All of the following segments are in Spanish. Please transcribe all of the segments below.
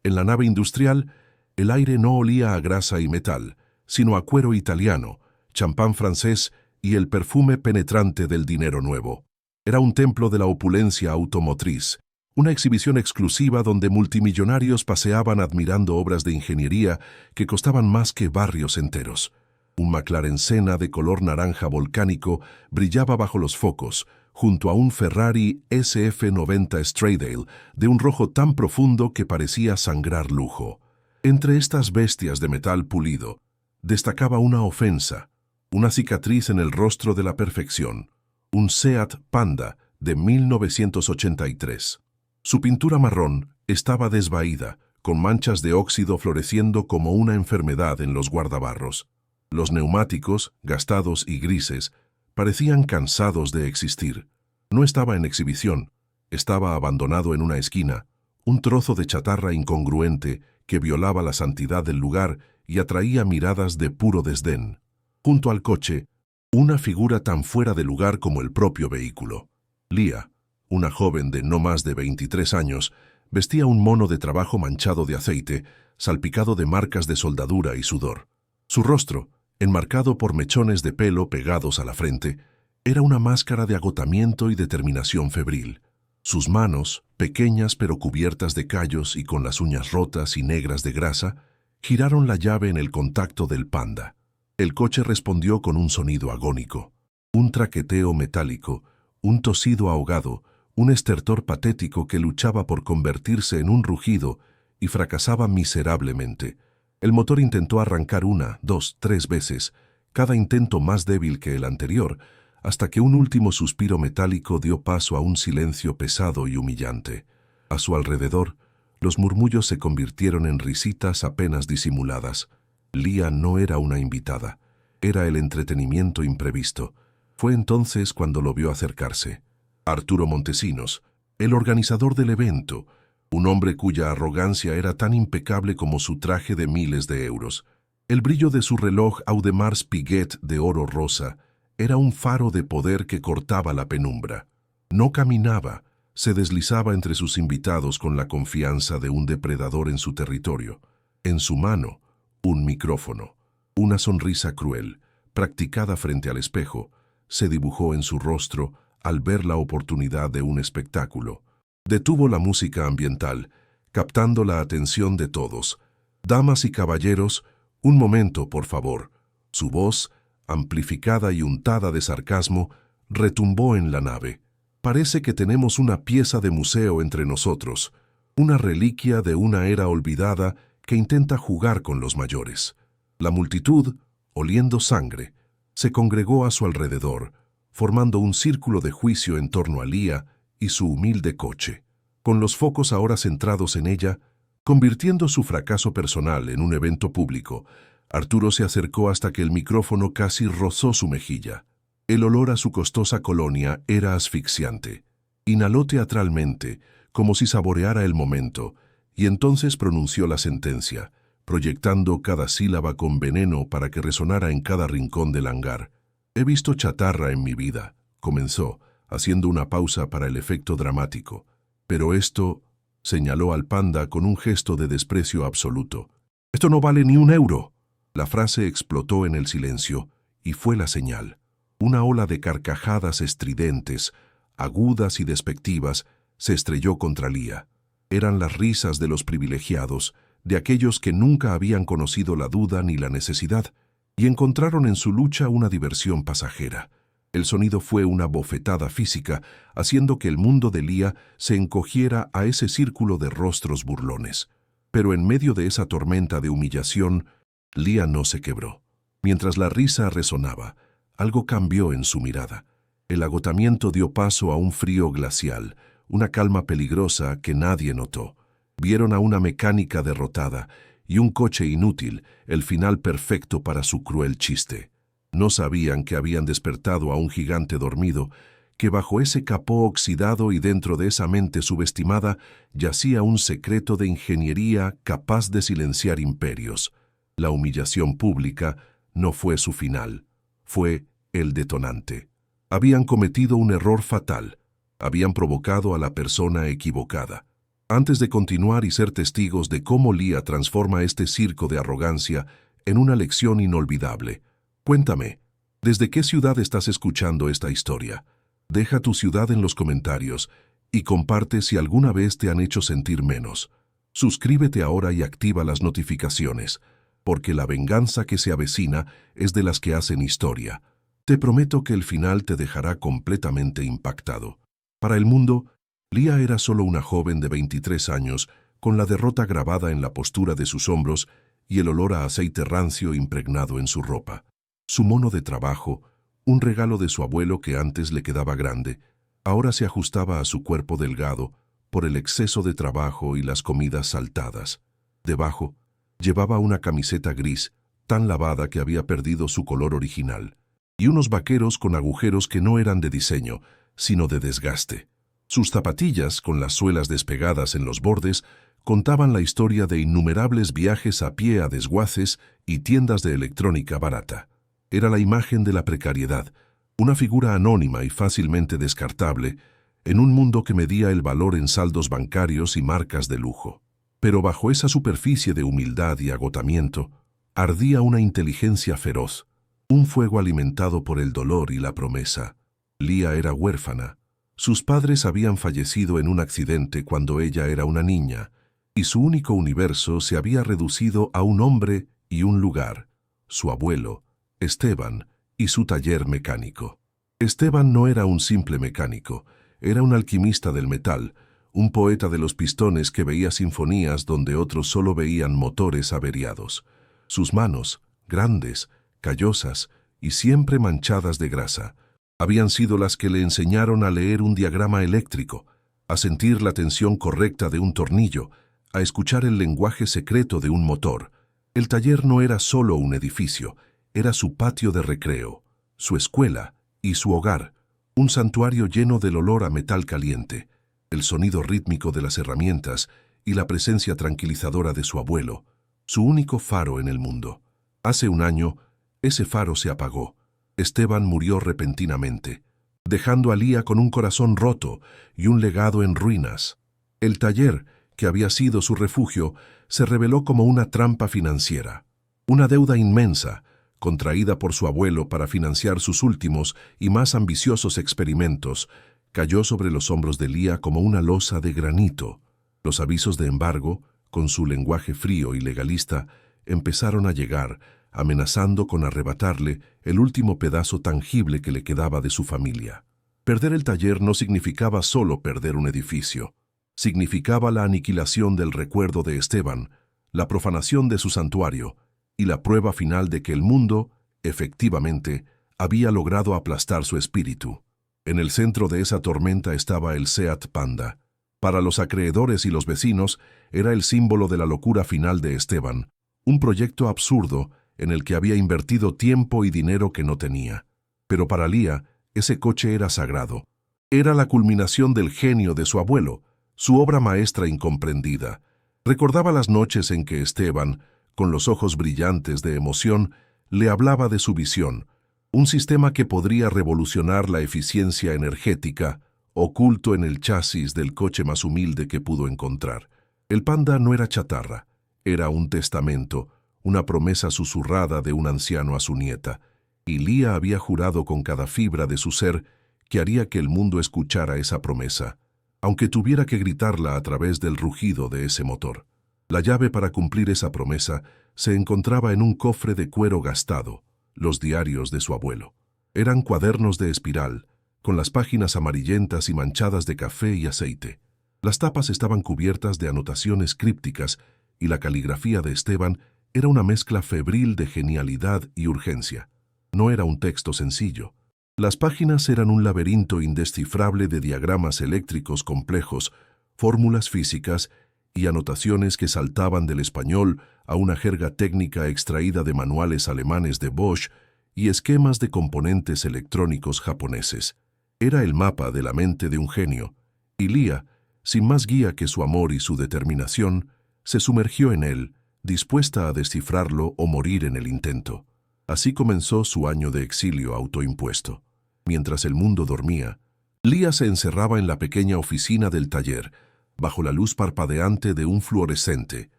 En la nave industrial, el aire no olía a grasa y metal, sino a cuero italiano, champán francés y el perfume penetrante del dinero nuevo. Era un templo de la opulencia automotriz, una exhibición exclusiva donde multimillonarios paseaban admirando obras de ingeniería que costaban más que barrios enteros. Un McLaren Senna de color naranja volcánico brillaba bajo los focos, junto a un Ferrari SF90 Stradale de un rojo tan profundo que parecía sangrar lujo. Entre estas bestias de metal pulido, destacaba una ofensa, una cicatriz en el rostro de la perfección, un Seat Panda de 1983. Su pintura marrón estaba desvaída, con manchas de óxido floreciendo como una enfermedad en los guardabarros. Los neumáticos, gastados y grises, parecían cansados de existir. No estaba en exhibición, estaba abandonado en una esquina, un trozo de chatarra incongruente que violaba la santidad del lugar y atraía miradas de puro desdén. Junto al coche, una figura tan fuera de lugar como el propio vehículo. Leah, una joven de no más de 23 años, vestía un mono de trabajo manchado de aceite, salpicado de marcas de soldadura y sudor. Su rostro, enmarcado por mechones de pelo pegados a la frente, era una máscara de agotamiento y determinación febril. Sus manos, pequeñas pero cubiertas de callos y con las uñas rotas y negras de grasa, giraron la llave en el contacto del Panda. El coche respondió con un sonido agónico, un traqueteo metálico, un tosido ahogado, un estertor patético que luchaba por convertirse en un rugido y fracasaba miserablemente. El motor intentó arrancar 1, 2, 3 veces, cada intento más débil que el anterior, hasta que un último suspiro metálico dio paso a un silencio pesado y humillante. A su alrededor, los murmullos se convirtieron en risitas apenas disimuladas. Leah no era una invitada, era el entretenimiento imprevisto. Fue entonces cuando lo vio acercarse. Arturo Montesinos, el organizador del evento, un hombre cuya arrogancia era tan impecable como su traje de miles de euros. El brillo de su reloj Audemars Piguet de oro rosa era un faro de poder que cortaba la penumbra. No caminaba, se deslizaba entre sus invitados con la confianza de un depredador en su territorio. En su mano, un micrófono. Una sonrisa cruel, practicada frente al espejo, se dibujó en su rostro al ver la oportunidad de un espectáculo. Detuvo la música ambiental, captando la atención de todos. «Damas y caballeros, un momento, por favor». Su voz, amplificada y untada de sarcasmo, retumbó en la nave. «Parece que tenemos una pieza de museo entre nosotros, una reliquia de una era olvidada que intenta jugar con los mayores». La multitud, oliendo sangre, se congregó a su alrededor, formando un círculo de juicio en torno a Leah y su humilde coche. Con los focos ahora centrados en ella, convirtiendo su fracaso personal en un evento público, Arturo se acercó hasta que el micrófono casi rozó su mejilla. El olor a su costosa colonia era asfixiante. Inhaló teatralmente, como si saboreara el momento, y entonces pronunció la sentencia, proyectando cada sílaba con veneno para que resonara en cada rincón del hangar. «He visto chatarra en mi vida», comenzó, haciendo una pausa para el efecto dramático. «Pero esto», señaló al Panda con un gesto de desprecio absoluto. «Esto no vale ni 1 euro». La frase explotó en el silencio, y fue la señal. Una ola de carcajadas estridentes, agudas y despectivas, se estrelló contra Leah. Eran las risas de los privilegiados, de aquellos que nunca habían conocido la duda ni la necesidad, y encontraron en su lucha una diversión pasajera. El sonido fue una bofetada física, haciendo que el mundo de Leah se encogiera a ese círculo de rostros burlones. Pero en medio de esa tormenta de humillación, Leah no se quebró. Mientras la risa resonaba, algo cambió en su mirada. El agotamiento dio paso a un frío glacial, una calma peligrosa que nadie notó. Vieron a una mecánica derrotada y un coche inútil, el final perfecto para su cruel chiste. No sabían que habían despertado a un gigante dormido, que bajo ese capó oxidado y dentro de esa mente subestimada yacía un secreto de ingeniería capaz de silenciar imperios. La humillación pública no fue su final, fue el detonante. Habían cometido un error fatal, habían provocado a la persona equivocada. Antes de continuar y ser testigos de cómo Lía transforma este circo de arrogancia en una lección inolvidable, cuéntame, ¿desde qué ciudad estás escuchando esta historia? Deja tu ciudad en los comentarios y comparte si alguna vez te han hecho sentir menos. Suscríbete ahora y activa las notificaciones, porque la venganza que se avecina es de las que hacen historia. Te prometo que el final te dejará completamente impactado. Para el mundo, Lía era solo una joven de 23 años, con la derrota grabada en la postura de sus hombros y el olor a aceite rancio impregnado en su ropa. Su mono de trabajo, un regalo de su abuelo que antes le quedaba grande, ahora se ajustaba a su cuerpo delgado por el exceso de trabajo y las comidas saltadas. Debajo, llevaba una camiseta gris, tan lavada que había perdido su color original, y unos vaqueros con agujeros que no eran de diseño, sino de desgaste. Sus zapatillas, con las suelas despegadas en los bordes, contaban la historia de innumerables viajes a pie a desguaces y tiendas de electrónica barata. Era la imagen de la precariedad, una figura anónima y fácilmente descartable, en un mundo que medía el valor en saldos bancarios y marcas de lujo. Pero bajo esa superficie de humildad y agotamiento, ardía una inteligencia feroz, un fuego alimentado por el dolor y la promesa. Lía era huérfana. Sus padres habían fallecido en un accidente cuando ella era una niña, y su único universo se había reducido a un hombre y un lugar, su abuelo, Esteban, y su taller mecánico. Esteban no era un simple mecánico, era un alquimista del metal, un poeta de los pistones que veía sinfonías donde otros solo veían motores averiados. Sus manos, grandes, callosas y siempre manchadas de grasa, habían sido las que le enseñaron a leer un diagrama eléctrico, a sentir la tensión correcta de un tornillo, a escuchar el lenguaje secreto de un motor. El taller no era solo un edificio, era su patio de recreo, su escuela y su hogar, un santuario lleno del olor a metal caliente, el sonido rítmico de las herramientas y la presencia tranquilizadora de su abuelo, su único faro en el mundo. Hace un año, ese faro se apagó. Esteban murió repentinamente, dejando a Lía con un corazón roto y un legado en ruinas. El taller, que había sido su refugio, se reveló como una trampa financiera, una deuda inmensa, contraída por su abuelo para financiar sus últimos y más ambiciosos experimentos, cayó sobre los hombros de Lía como una losa de granito. Los avisos de embargo, con su lenguaje frío y legalista, empezaron a llegar, amenazando con arrebatarle el último pedazo tangible que le quedaba de su familia. Perder el taller no significaba solo perder un edificio. Significaba la aniquilación del recuerdo de Esteban, la profanación de su santuario y la prueba final de que el mundo, efectivamente, había logrado aplastar su espíritu. En el centro de esa tormenta estaba el Seat Panda. Para los acreedores y los vecinos, era el símbolo de la locura final de Esteban, un proyecto absurdo en el que había invertido tiempo y dinero que no tenía. Pero para Lía, ese coche era sagrado. Era la culminación del genio de su abuelo, su obra maestra incomprendida. Recordaba las noches en que Esteban, con los ojos brillantes de emoción, le hablaba de su visión, un sistema que podría revolucionar la eficiencia energética, oculto en el chasis del coche más humilde que pudo encontrar. El Panda no era chatarra, era un testamento, una promesa susurrada de un anciano a su nieta, y Lía había jurado con cada fibra de su ser que haría que el mundo escuchara esa promesa, aunque tuviera que gritarla a través del rugido de ese motor. La llave para cumplir esa promesa se encontraba en un cofre de cuero gastado, los diarios de su abuelo. Eran cuadernos de espiral, con las páginas amarillentas y manchadas de café y aceite. Las tapas estaban cubiertas de anotaciones crípticas y la caligrafía de Esteban era una mezcla febril de genialidad y urgencia. No era un texto sencillo. Las páginas eran un laberinto indescifrable de diagramas eléctricos complejos, fórmulas físicas y anotaciones que saltaban del español a una jerga técnica extraída de manuales alemanes de Bosch y esquemas de componentes electrónicos japoneses. Era el mapa de la mente de un genio, y Lía, sin más guía que su amor y su determinación, se sumergió en él, dispuesta a descifrarlo o morir en el intento. Así comenzó su año de exilio autoimpuesto. Mientras el mundo dormía, Lía se encerraba en la pequeña oficina del taller, bajo la luz parpadeante de un fluorescente.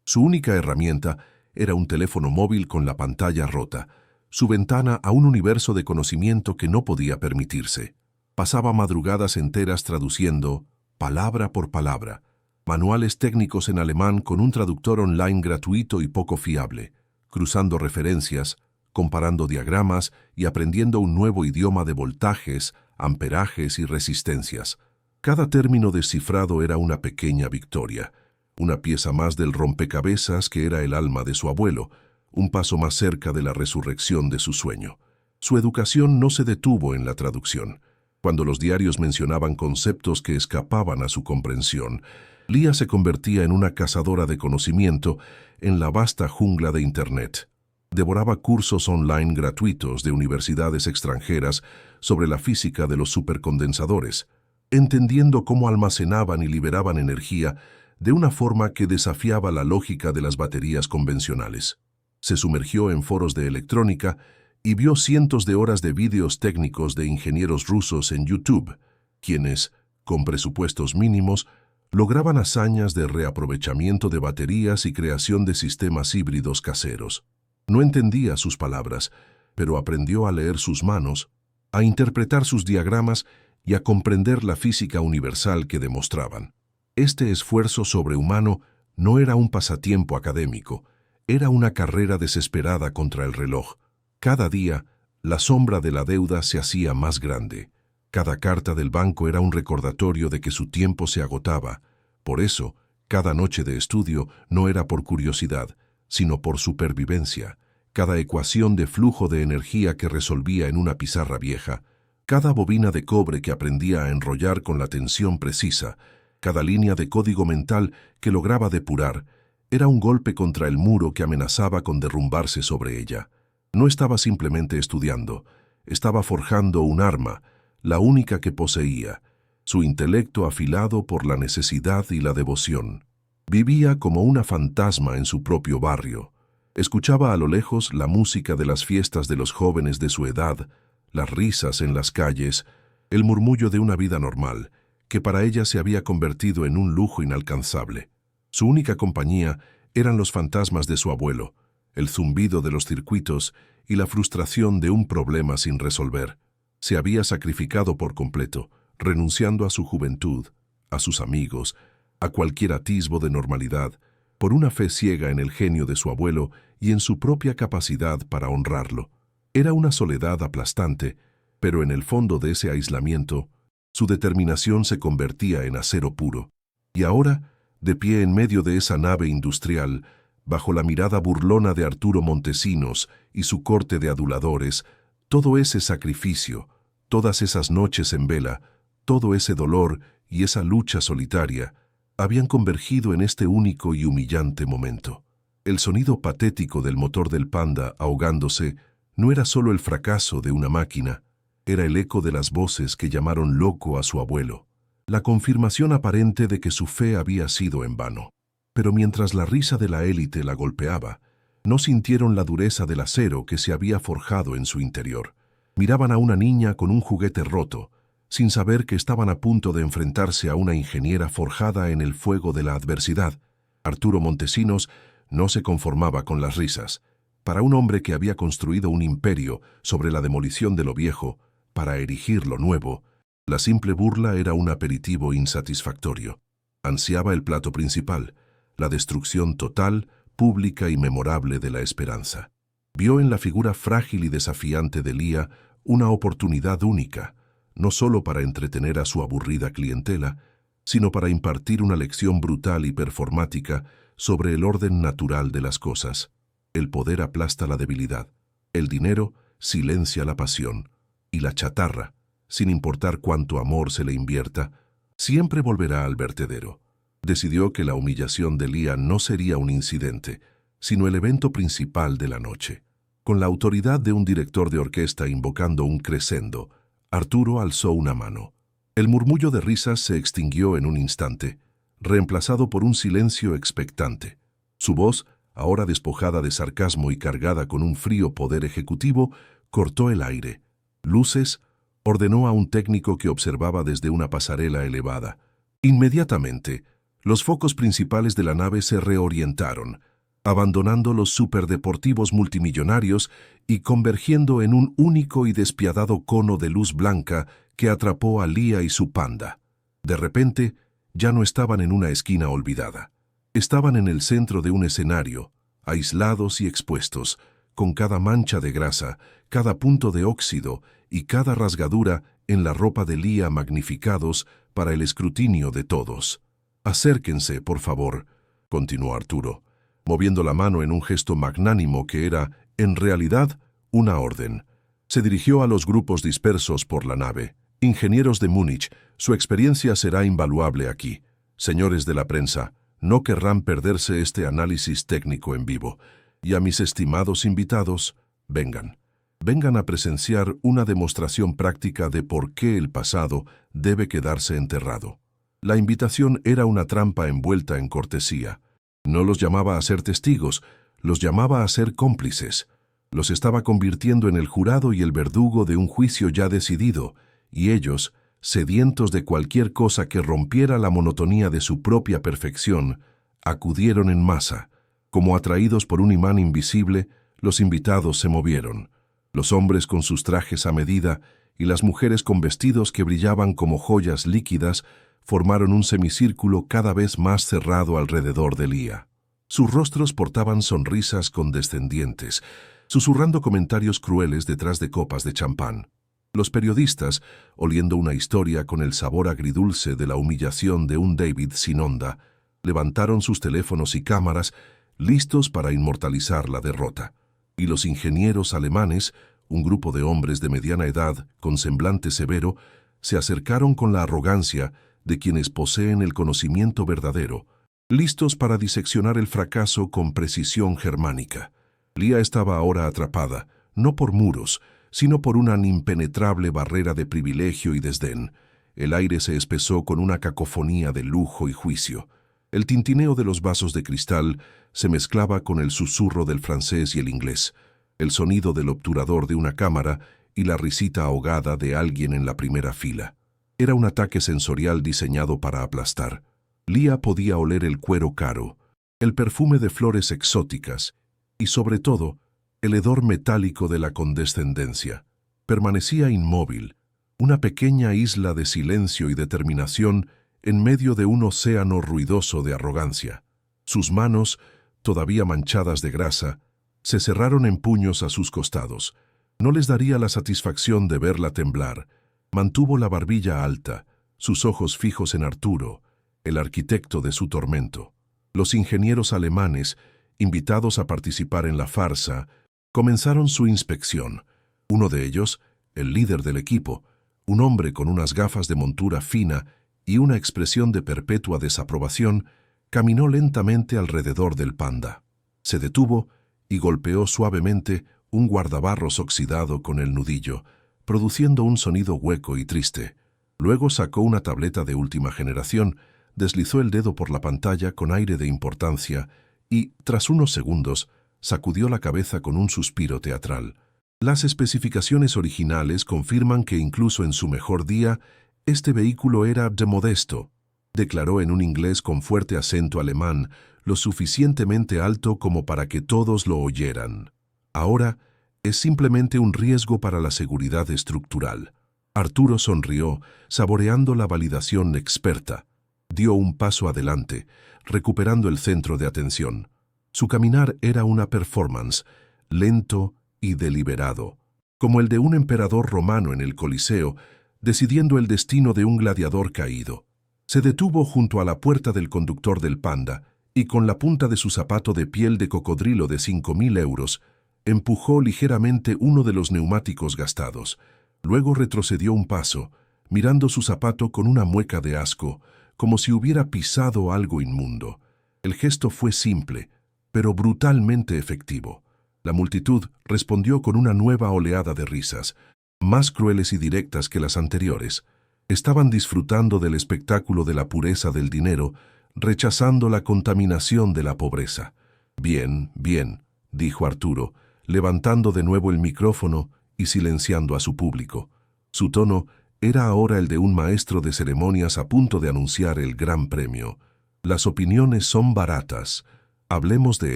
Su única herramienta era un teléfono móvil con la pantalla rota, su ventana a un universo de conocimiento que no podía permitirse. Pasaba madrugadas enteras traduciendo, palabra por palabra, manuales técnicos en alemán con un traductor online gratuito y poco fiable, cruzando referencias, comparando diagramas y aprendiendo un nuevo idioma de voltajes, amperajes y resistencias. Cada término descifrado era una pequeña victoria, una pieza más del rompecabezas que era el alma de su abuelo, un paso más cerca de la resurrección de su sueño. Su educación no se detuvo en la traducción. Cuando los diarios mencionaban conceptos que escapaban a su comprensión, Lía se convertía en una cazadora de conocimiento en la vasta jungla de Internet. Devoraba cursos online gratuitos de universidades extranjeras sobre la física de los supercondensadores, entendiendo cómo almacenaban y liberaban energía de una forma que desafiaba la lógica de las baterías convencionales. Se sumergió en foros de electrónica y vio cientos de horas de vídeos técnicos de ingenieros rusos en YouTube, quienes, con presupuestos mínimos, lograban hazañas de reaprovechamiento de baterías y creación de sistemas híbridos caseros. No entendía sus palabras, pero aprendió a leer sus manos, a interpretar sus diagramas y a comprender la física universal que demostraban. Este esfuerzo sobrehumano no era un pasatiempo académico, era una carrera desesperada contra el reloj. Cada día, la sombra de la deuda se hacía más grande. Cada carta del banco era un recordatorio de que su tiempo se agotaba. Por eso, cada noche de estudio no era por curiosidad, sino por supervivencia. Cada ecuación de flujo de energía que resolvía en una pizarra vieja, cada bobina de cobre que aprendía a enrollar con la tensión precisa, cada línea de código mental que lograba depurar, era un golpe contra el muro que amenazaba con derrumbarse sobre ella. No estaba simplemente estudiando, estaba forjando un arma, la única que poseía, su intelecto afilado por la necesidad y la devoción. Vivía como una fantasma en su propio barrio. Escuchaba a lo lejos la música de las fiestas de los jóvenes de su edad, las risas en las calles, el murmullo de una vida normal, que para ella se había convertido en un lujo inalcanzable. Su única compañía eran los fantasmas de su abuelo, el zumbido de los circuitos y la frustración de un problema sin resolver. Se había sacrificado por completo, renunciando a su juventud, a sus amigos, a cualquier atisbo de normalidad, por una fe ciega en el genio de su abuelo y en su propia capacidad para honrarlo. Era una soledad aplastante, pero en el fondo de ese aislamiento, su determinación se convertía en acero puro. Y ahora, de pie en medio de esa nave industrial, bajo la mirada burlona de Arturo Montesinos y su corte de aduladores, todo ese sacrificio, todas esas noches en vela, todo ese dolor y esa lucha solitaria, habían convergido en este único y humillante momento. El sonido patético del motor del Panda ahogándose no era solo el fracaso de una máquina, era el eco de las voces que llamaron loco a su abuelo, la confirmación aparente de que su fe había sido en vano. Pero mientras la risa de la élite la golpeaba, no sintieron la dureza del acero que se había forjado en su interior. Miraban a una niña con un juguete roto, sin saber que estaban a punto de enfrentarse a una ingeniera forjada en el fuego de la adversidad. Arturo Montesinos no se conformaba con las risas. Para un hombre que había construido un imperio sobre la demolición de lo viejo, para erigir lo nuevo, la simple burla era un aperitivo insatisfactorio. Ansiaba el plato principal, la destrucción total, pública y memorable de la esperanza. Vio en la figura frágil y desafiante de Lía una oportunidad única, no solo para entretener a su aburrida clientela, sino para impartir una lección brutal y performática sobre el orden natural de las cosas. El poder aplasta la debilidad, el dinero silencia la pasión, y la chatarra, sin importar cuánto amor se le invierta, siempre volverá al vertedero. Decidió que la humillación de Lía no sería un incidente, sino el evento principal de la noche. Con la autoridad de un director de orquesta invocando un crescendo, Arturo alzó una mano. El murmullo de risas se extinguió en un instante, reemplazado por un silencio expectante. Su voz, ahora despojada de sarcasmo y cargada con un frío poder ejecutivo, cortó el aire. Luces, ordenó a un técnico que observaba desde una pasarela elevada. Inmediatamente, Los focos principales de la nave se reorientaron, abandonando los superdeportivos multimillonarios y convergiendo en un único y despiadado cono de luz blanca que atrapó a Leah y su panda. De repente, ya no estaban en una esquina olvidada. Estaban en el centro de un escenario, aislados y expuestos, con cada mancha de grasa, cada punto de óxido y cada rasgadura en la ropa de Leah magnificados para el escrutinio de todos. «Acérquense, por favor», continuó Arturo, moviendo la mano en un gesto magnánimo que era, en realidad, una orden. Se dirigió a los grupos dispersos por la nave. «Ingenieros de Múnich, su experiencia será invaluable aquí. Señores de la prensa, no querrán perderse este análisis técnico en vivo. Y a mis estimados invitados, vengan. Vengan a presenciar una demostración práctica de por qué el pasado debe quedarse enterrado». La invitación era una trampa envuelta en cortesía. No los llamaba a ser testigos, los llamaba a ser cómplices. Los estaba convirtiendo en el jurado y el verdugo de un juicio ya decidido, y ellos, sedientos de cualquier cosa que rompiera la monotonía de su propia perfección, acudieron en masa. Como atraídos por un imán invisible, los invitados se movieron. Los hombres con sus trajes a medida y las mujeres con vestidos que brillaban como joyas líquidas formaron un semicírculo cada vez más cerrado alrededor de Leah. Sus rostros portaban sonrisas condescendientes, susurrando comentarios crueles detrás de copas de champán. Los periodistas, oliendo una historia con el sabor agridulce de la humillación de un David sin onda, levantaron sus teléfonos y cámaras, listos para inmortalizar la derrota. Y los ingenieros alemanes, un grupo de hombres de mediana edad con semblante severo, se acercaron con la arrogancia de quienes poseen el conocimiento verdadero, listos para diseccionar el fracaso con precisión germánica. Leah estaba ahora atrapada, no por muros, sino por una impenetrable barrera de privilegio y desdén. El aire se espesó con una cacofonía de lujo y juicio. El tintineo de los vasos de cristal se mezclaba con el susurro del francés y el inglés, el sonido del obturador de una cámara y la risita ahogada de alguien en la primera fila. Era un ataque sensorial diseñado para aplastar. Leah podía oler el cuero caro, el perfume de flores exóticas y, sobre todo, el hedor metálico de la condescendencia. Permanecía inmóvil, una pequeña isla de silencio y determinación en medio de un océano ruidoso de arrogancia. Sus manos, todavía manchadas de grasa, se cerraron en puños a sus costados. No les daría la satisfacción de verla temblar. Mantuvo la barbilla alta, sus ojos fijos en Arturo, el arquitecto de su tormento. Los ingenieros alemanes, invitados a participar en la farsa, comenzaron su inspección. Uno de ellos, el líder del equipo, un hombre con unas gafas de montura fina y una expresión de perpetua desaprobación, caminó lentamente alrededor del panda. Se detuvo y golpeó suavemente un guardabarros oxidado con el nudillo, produciendo un sonido hueco y triste. Luego sacó una tableta de última generación, deslizó el dedo por la pantalla con aire de importancia y, tras unos segundos, sacudió la cabeza con un suspiro teatral. Las especificaciones originales confirman que incluso en su mejor día, este vehículo era de modesto, declaró en un inglés con fuerte acento alemán, lo suficientemente alto como para que todos lo oyeran. Ahora, es simplemente un riesgo para la seguridad estructural. Arturo sonrió, saboreando la validación experta. Dio un paso adelante, recuperando el centro de atención. Su caminar era una performance, lento y deliberado, como el de un emperador romano en el Coliseo, decidiendo el destino de un gladiador caído. Se detuvo junto a la puerta del conductor del panda y con la punta de su zapato de piel de cocodrilo de 5.000 euros, empujó ligeramente uno de los neumáticos gastados. Luego retrocedió un paso, mirando su zapato con una mueca de asco, como si hubiera pisado algo inmundo. El gesto fue simple, pero brutalmente efectivo. La multitud respondió con una nueva oleada de risas, más crueles y directas que las anteriores. Estaban disfrutando del espectáculo de la pureza del dinero, rechazando la contaminación de la pobreza. «Bien, bien», dijo Arturo, levantando de nuevo el micrófono y silenciando a su público. Su tono era ahora el de un maestro de ceremonias a punto de anunciar el gran premio. Las opiniones son baratas. Hablemos de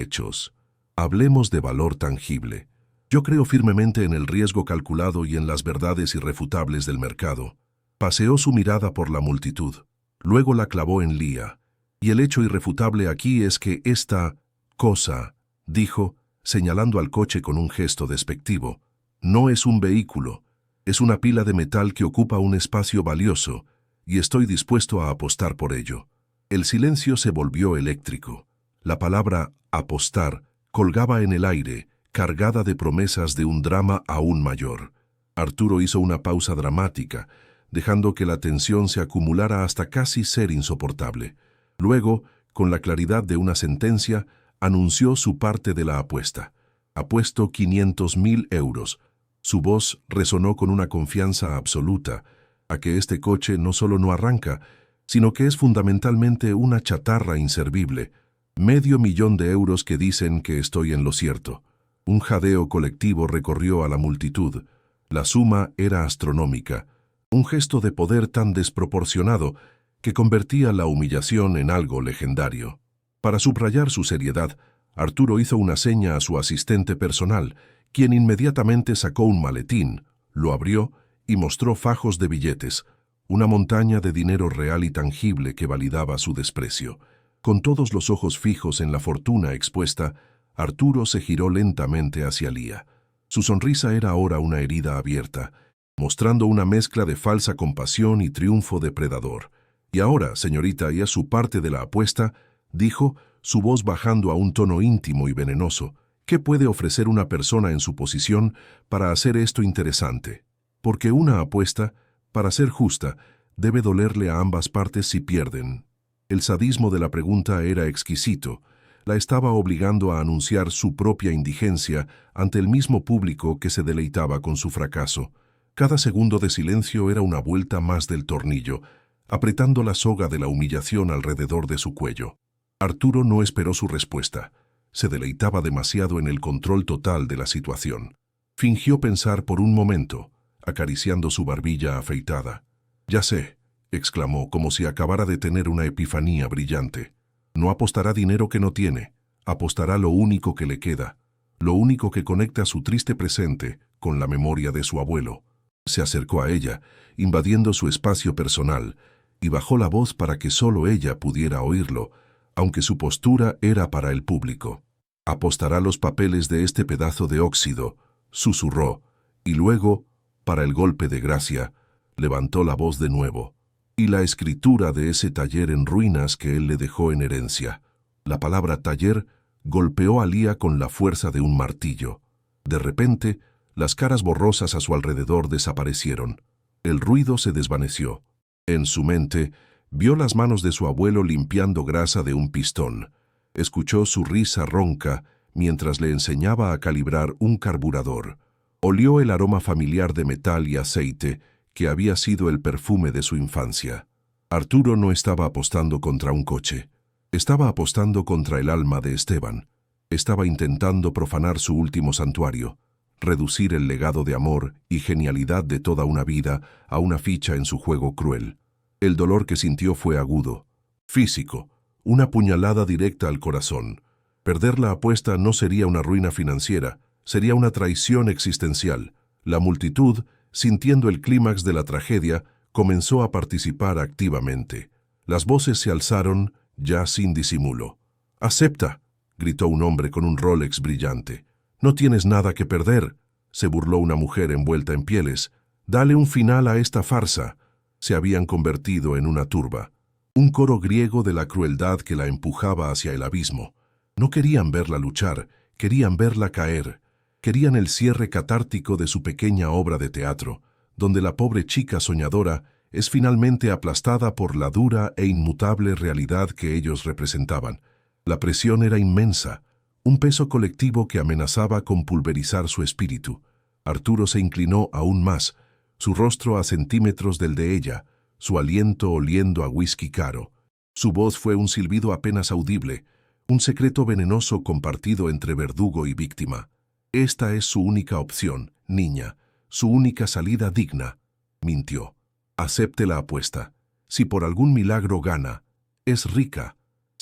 hechos. Hablemos de valor tangible. Yo creo firmemente en el riesgo calculado y en las verdades irrefutables del mercado. Paseó su mirada por la multitud. Luego la clavó en Lía. Y el hecho irrefutable aquí es que esta cosa, dijo, señalando al coche con un gesto despectivo, no es un vehículo, es una pila de metal que ocupa un espacio valioso, y estoy dispuesto a apostar por ello. El silencio se volvió eléctrico. La palabra apostar colgaba en el aire, cargada de promesas de un drama aún mayor. Arturo hizo una pausa dramática, dejando que la tensión se acumulara hasta casi ser insoportable. Luego, con la claridad de una sentencia, anunció su parte de la apuesta. Apuesto 500.000 euros. Su voz resonó con una confianza absoluta, a que este coche no solo no arranca, sino que es fundamentalmente una chatarra inservible. 500.000 euros que dicen que estoy en lo cierto. Un jadeo colectivo recorrió a la multitud. La suma era astronómica. Un gesto de poder tan desproporcionado que convertía la humillación en algo legendario. Para subrayar su seriedad, Arturo hizo una seña a su asistente personal, quien inmediatamente sacó un maletín, lo abrió y mostró fajos de billetes, una montaña de dinero real y tangible que validaba su desprecio. Con todos los ojos fijos en la fortuna expuesta, Arturo se giró lentamente hacia Lía. Su sonrisa era ahora una herida abierta, mostrando una mezcla de falsa compasión y triunfo depredador. Y ahora, señorita, y a su parte de la apuesta, dijo, su voz bajando a un tono íntimo y venenoso, ¿qué puede ofrecer una persona en su posición para hacer esto interesante? Porque una apuesta, para ser justa, debe dolerle a ambas partes si pierden. El sadismo de la pregunta era exquisito. La estaba obligando a anunciar su propia indigencia ante el mismo público que se deleitaba con su fracaso. Cada segundo de silencio era una vuelta más del tornillo, apretando la soga de la humillación alrededor de su cuello. Arturo no esperó su respuesta. Se deleitaba demasiado en el control total de la situación. Fingió pensar por un momento, acariciando su barbilla afeitada. «Ya sé», exclamó, como si acabara de tener una epifanía brillante. «No apostará dinero que no tiene, apostará lo único que le queda, lo único que conecta su triste presente con la memoria de su abuelo». Se acercó a ella, invadiendo su espacio personal, y bajó la voz para que solo ella pudiera oírlo, aunque su postura era para el público. «Apostará los papeles de este pedazo de óxido», susurró, y luego, para el golpe de gracia, levantó la voz de nuevo. «Y la escritura de ese taller en ruinas que él le dejó en herencia». La palabra taller golpeó a Lía con la fuerza de un martillo. De repente, las caras borrosas a su alrededor desaparecieron. El ruido se desvaneció. En su mente, vio las manos de su abuelo limpiando grasa de un pistón. Escuchó su risa ronca mientras le enseñaba a calibrar un carburador. Olió el aroma familiar de metal y aceite que había sido el perfume de su infancia. Arturo no estaba apostando contra un coche. Estaba apostando contra el alma de Esteban. Estaba intentando profanar su último santuario, reducir el legado de amor y genialidad de toda una vida a una ficha en su juego cruel. El dolor que sintió fue agudo, físico, una puñalada directa al corazón. Perder la apuesta no sería una ruina financiera, sería una traición existencial. La multitud, sintiendo el clímax de la tragedia, comenzó a participar activamente. Las voces se alzaron, ya sin disimulo. «¡Acepta!», gritó un hombre con un Rolex brillante. «No tienes nada que perder», se burló una mujer envuelta en pieles. «Dale un final a esta farsa». Se habían convertido en una turba. Un coro griego de la crueldad que la empujaba hacia el abismo. No querían verla luchar, querían verla caer. Querían el cierre catártico de su pequeña obra de teatro, donde la pobre chica soñadora es finalmente aplastada por la dura e inmutable realidad que ellos representaban. La presión era inmensa, un peso colectivo que amenazaba con pulverizar su espíritu. Arturo se inclinó aún más, su rostro a centímetros del de ella, su aliento oliendo a whisky caro. Su voz fue un silbido apenas audible, un secreto venenoso compartido entre verdugo y víctima. «Esta es su única opción, niña, su única salida digna», mintió. «Acepte la apuesta. Si por algún milagro gana, es rica.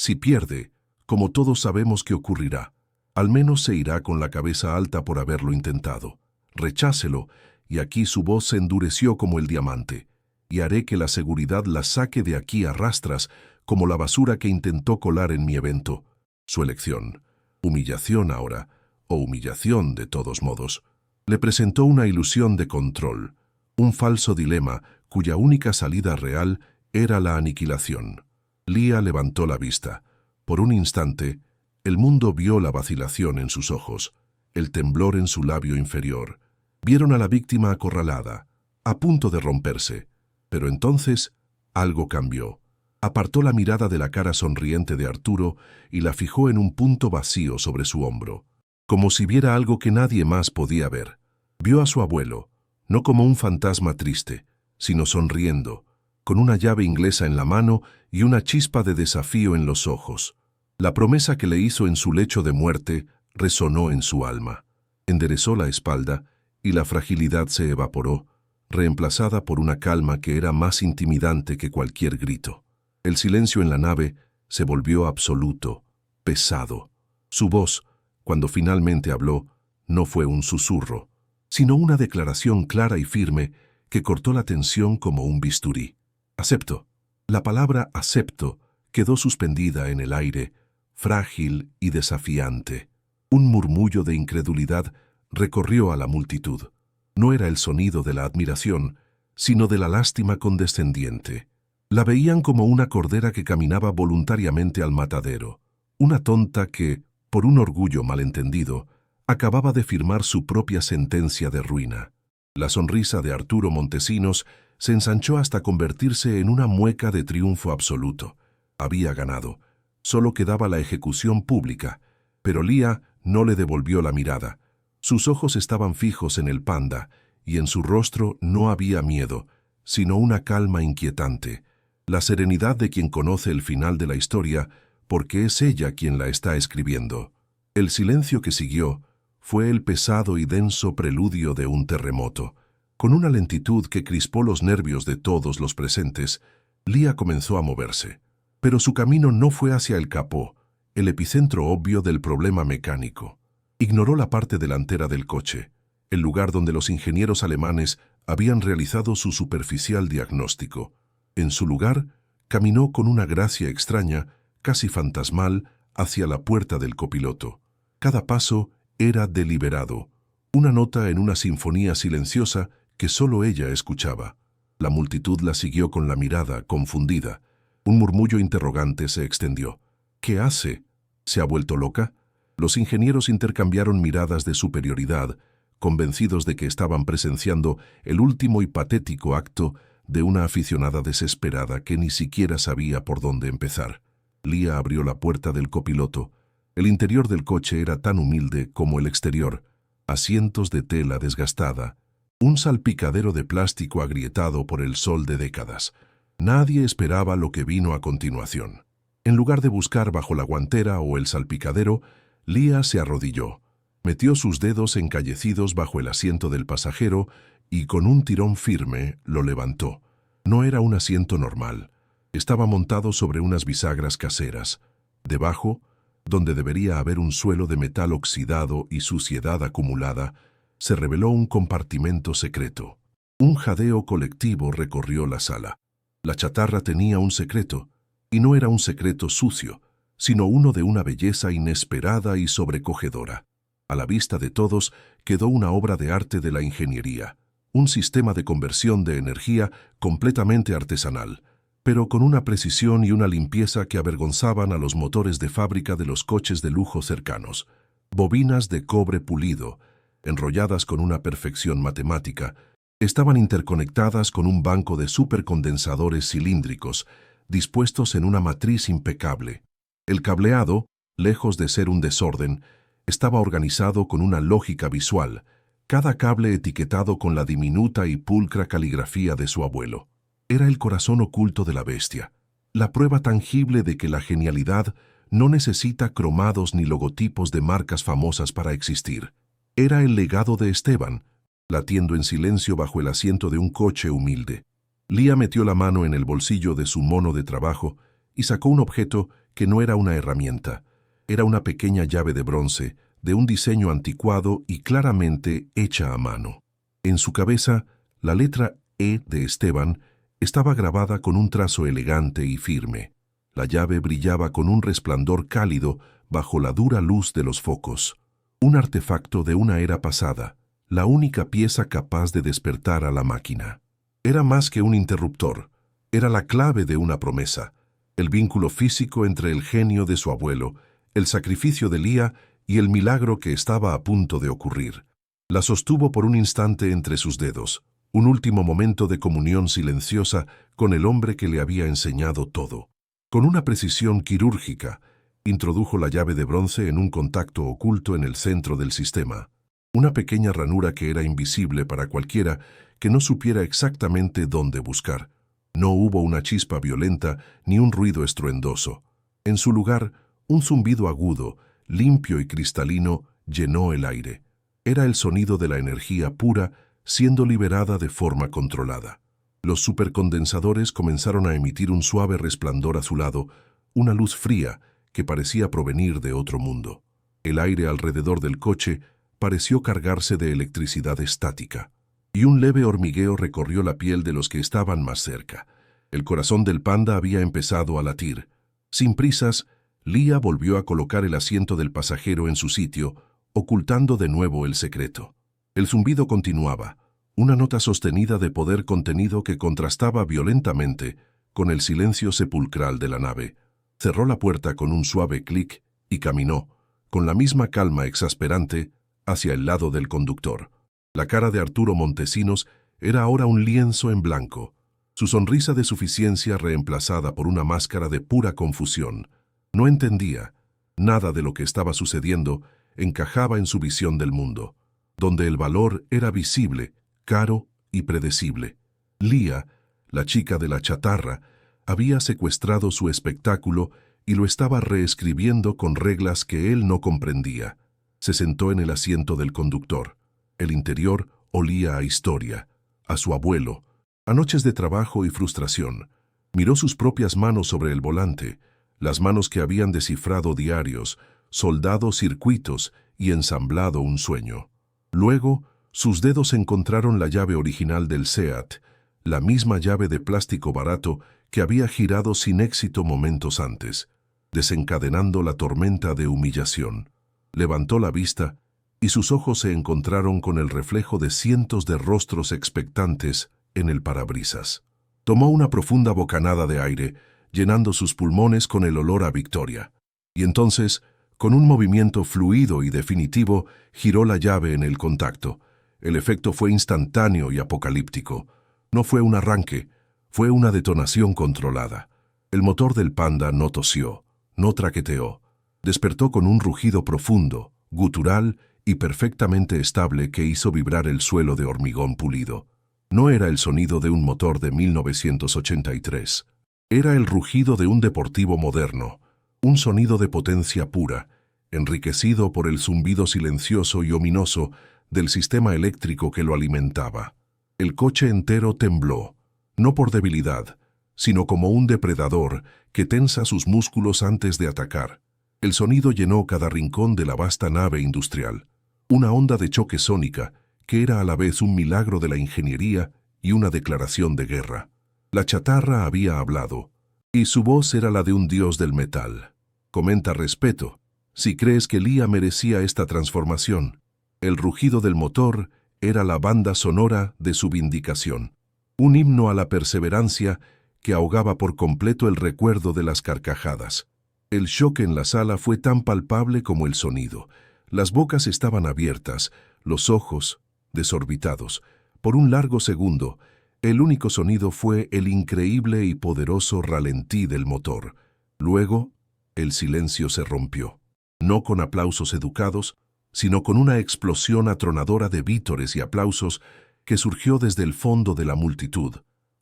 Si pierde, como todos sabemos que ocurrirá, al menos se irá con la cabeza alta por haberlo intentado. Rechácelo, y aquí su voz se endureció como el diamante, y haré que la seguridad la saque de aquí a rastras como la basura que intentó colar en mi evento. Su elección, humillación ahora, o humillación de todos modos, le presentó una ilusión de control, un falso dilema cuya única salida real era la aniquilación. Lia levantó la vista. Por un instante, el mundo vio la vacilación en sus ojos, el temblor en su labio inferior. Vieron a la víctima acorralada, a punto de romperse. Pero entonces, algo cambió. Apartó la mirada de la cara sonriente de Arturo y la fijó en un punto vacío sobre su hombro, como si viera algo que nadie más podía ver. Vio a su abuelo, no como un fantasma triste, sino sonriendo, con una llave inglesa en la mano y una chispa de desafío en los ojos. La promesa que le hizo en su lecho de muerte resonó en su alma. Enderezó la espalda y la fragilidad se evaporó, reemplazada por una calma que era más intimidante que cualquier grito. El silencio en la nave se volvió absoluto, pesado. Su voz, cuando finalmente habló, no fue un susurro, sino una declaración clara y firme que cortó la tensión como un bisturí. Acepto. La palabra acepto quedó suspendida en el aire, frágil y desafiante. Un murmullo de incredulidad recorrió a la multitud. No era el sonido de la admiración, sino de la lástima condescendiente. La veían como una cordera que caminaba voluntariamente al matadero, una tonta que, por un orgullo malentendido, acababa de firmar su propia sentencia de ruina. La sonrisa de Arturo Montesinos se ensanchó hasta convertirse en una mueca de triunfo absoluto. Había ganado. Solo quedaba la ejecución pública, pero Lia no le devolvió la mirada. Sus ojos estaban fijos en el panda, y en su rostro no había miedo, sino una calma inquietante, la serenidad de quien conoce el final de la historia, porque es ella quien la está escribiendo. El silencio que siguió fue el pesado y denso preludio de un terremoto. Con una lentitud que crispó los nervios de todos los presentes, Lia comenzó a moverse. Pero su camino no fue hacia el capó, el epicentro obvio del problema mecánico. Ignoró la parte delantera del coche, el lugar donde los ingenieros alemanes habían realizado su superficial diagnóstico. En su lugar, caminó con una gracia extraña, casi fantasmal, hacia la puerta del copiloto. Cada paso era deliberado, una nota en una sinfonía silenciosa que solo ella escuchaba. La multitud la siguió con la mirada, confundida. Un murmullo interrogante se extendió. ¿Qué hace? ¿Se ha vuelto loca? Los ingenieros intercambiaron miradas de superioridad, convencidos de que estaban presenciando el último y patético acto de una aficionada desesperada que ni siquiera sabía por dónde empezar. Lia abrió la puerta del copiloto. El interior del coche era tan humilde como el exterior, asientos de tela desgastada, un salpicadero de plástico agrietado por el sol de décadas. Nadie esperaba lo que vino a continuación. En lugar de buscar bajo la guantera o el salpicadero, Lia se arrodilló, metió sus dedos encallecidos bajo el asiento del pasajero y con un tirón firme lo levantó. No era un asiento normal. Estaba montado sobre unas bisagras caseras. Debajo, donde debería haber un suelo de metal oxidado y suciedad acumulada, se reveló un compartimento secreto. Un jadeo colectivo recorrió la sala. La chatarra tenía un secreto, y no era un secreto sucio, sino uno de una belleza inesperada y sobrecogedora. A la vista de todos quedó una obra de arte de la ingeniería, un sistema de conversión de energía completamente artesanal, pero con una precisión y una limpieza que avergonzaban a los motores de fábrica de los coches de lujo cercanos. Bobinas de cobre pulido, enrolladas con una perfección matemática, estaban interconectadas con un banco de supercondensadores cilíndricos, dispuestos en una matriz impecable. El cableado, lejos de ser un desorden, estaba organizado con una lógica visual, cada cable etiquetado con la diminuta y pulcra caligrafía de su abuelo. Era el corazón oculto de la bestia, la prueba tangible de que la genialidad no necesita cromados ni logotipos de marcas famosas para existir. Era el legado de Esteban, latiendo en silencio bajo el asiento de un coche humilde. Lia metió la mano en el bolsillo de su mono de trabajo y sacó un objeto que no era una herramienta. Era una pequeña llave de bronce, de un diseño anticuado y claramente hecha a mano. En su cabeza, la letra E de Esteban estaba grabada con un trazo elegante y firme. La llave brillaba con un resplandor cálido bajo la dura luz de los focos. Un artefacto de una era pasada, la única pieza capaz de despertar a la máquina. Era más que un interruptor, era la clave de una promesa, el vínculo físico entre el genio de su abuelo, el sacrificio de Lía y el milagro que estaba a punto de ocurrir. La sostuvo por un instante entre sus dedos, un último momento de comunión silenciosa con el hombre que le había enseñado todo. Con una precisión quirúrgica, introdujo la llave de bronce en un contacto oculto en el centro del sistema, una pequeña ranura que era invisible para cualquiera que no supiera exactamente dónde buscar. No hubo una chispa violenta ni un ruido estruendoso. En su lugar, un zumbido agudo, limpio y cristalino, llenó el aire. Era el sonido de la energía pura siendo liberada de forma controlada. Los supercondensadores comenzaron a emitir un suave resplandor azulado, una luz fría que parecía provenir de otro mundo. El aire alrededor del coche pareció cargarse de electricidad estática, y un leve hormigueo recorrió la piel de los que estaban más cerca. El corazón del panda había empezado a latir. Sin prisas, Lía volvió a colocar el asiento del pasajero en su sitio, ocultando de nuevo el secreto. El zumbido continuaba, una nota sostenida de poder contenido que contrastaba violentamente con el silencio sepulcral de la nave. Cerró la puerta con un suave clic y caminó, con la misma calma exasperante, hacia el lado del conductor. La cara de Arturo Montesinos era ahora un lienzo en blanco, su sonrisa de suficiencia reemplazada por una máscara de pura confusión. No entendía. Nada de lo que estaba sucediendo encajaba en su visión del mundo, donde el valor era visible, caro y predecible. Lía, la chica de la chatarra, había secuestrado su espectáculo y lo estaba reescribiendo con reglas que él no comprendía. Se sentó en el asiento del conductor. El interior olía a historia, a su abuelo, a noches de trabajo y frustración. Miró sus propias manos sobre el volante, las manos que habían descifrado diarios, soldado circuitos y ensamblado un sueño. Luego, sus dedos encontraron la llave original del SEAT, la misma llave de plástico barato que había girado sin éxito momentos antes, desencadenando la tormenta de humillación. Levantó la vista y sus ojos se encontraron con el reflejo de cientos de rostros expectantes en el parabrisas. Tomó una profunda bocanada de aire, llenando sus pulmones con el olor a victoria. Y entonces, con un movimiento fluido y definitivo, giró la llave en el contacto. El efecto fue instantáneo y apocalíptico. No fue un arranque, fue una detonación controlada. El motor del Panda no tosió, no traqueteó. Despertó con un rugido profundo, gutural y perfectamente estable que hizo vibrar el suelo de hormigón pulido. No era el sonido de un motor de 1983. Era el rugido de un deportivo moderno, un sonido de potencia pura, enriquecido por el zumbido silencioso y ominoso del sistema eléctrico que lo alimentaba. El coche entero tembló, no por debilidad, sino como un depredador que tensa sus músculos antes de atacar. El sonido llenó cada rincón de la vasta nave industrial, una onda de choque sónica que era a la vez un milagro de la ingeniería y una declaración de guerra. La chatarra había hablado, y su voz era la de un dios del metal. Comenta respeto, si crees que Lía merecía esta transformación. El rugido del motor era la banda sonora de su vindicación, un himno a la perseverancia que ahogaba por completo el recuerdo de las carcajadas. El shock en la sala fue tan palpable como el sonido. Las bocas estaban abiertas, los ojos desorbitados. Por un largo segundo, el único sonido fue el increíble y poderoso ralentí del motor. Luego, el silencio se rompió. No con aplausos educados, sino con una explosión atronadora de vítores y aplausos que surgió desde el fondo de la multitud,